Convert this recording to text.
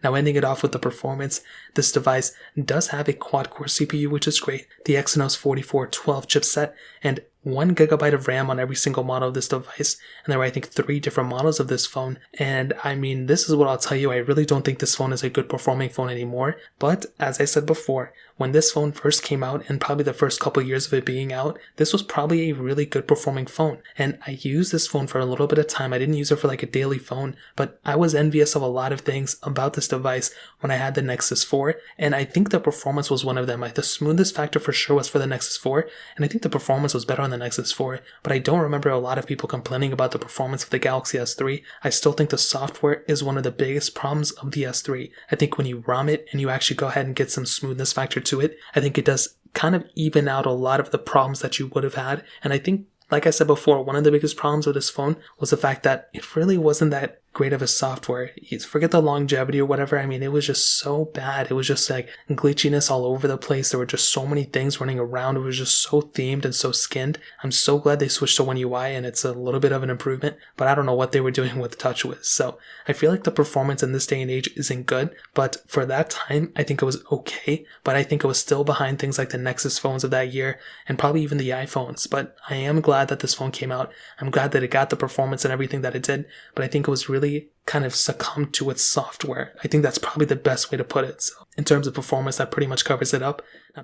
Now, ending it off with the performance, this device does have a quad-core CPU, which is great, the Exynos 4412 chipset, and 1 GB of RAM on every single model of this device, and there are I think 3 different models of this phone, and I mean, this is what I'll tell you, I really don't think this phone is a good performing phone anymore, but as I said before, when this phone first came out, and probably the first couple years of it being out, this was probably a really good performing phone, and I used this phone for a little bit of time. I didn't use it for like a daily phone, but I was envious of a lot of things about this device when I had the Nexus 4, and I think the performance was one of them. Like the smoothest factor for sure was for the Nexus 4, and I think the performance was better on the Nexus 4, but I don't remember a lot of people complaining about the performance of the Galaxy S3. I still think the software is one of the biggest problems of the S3. I think when you ROM it and you actually go ahead and get some smoothness factor to it, I think it does kind of even out a lot of the problems that you would have had, and I think, like I said before, one of the biggest problems with this phone was the fact that it really wasn't that great of a software. Forget the longevity or whatever. I mean, it was just so bad. It was just like glitchiness all over the place. There were just so many things running around. It was just so themed and so skinned. I'm so glad they switched to One UI and it's a little bit of an improvement, but I don't know what they were doing with TouchWiz. So I feel like the performance in this day and age isn't good, but for that time, I think it was okay, but I think it was still behind things like the Nexus phones of that year and probably even the iPhones. But I am glad that this phone came out. I'm glad that it got the performance and everything that it did, but I think it was really kind of succumbed to its software. I think that's probably the best way to put it. So in terms of performance, that pretty much covers it up. Now,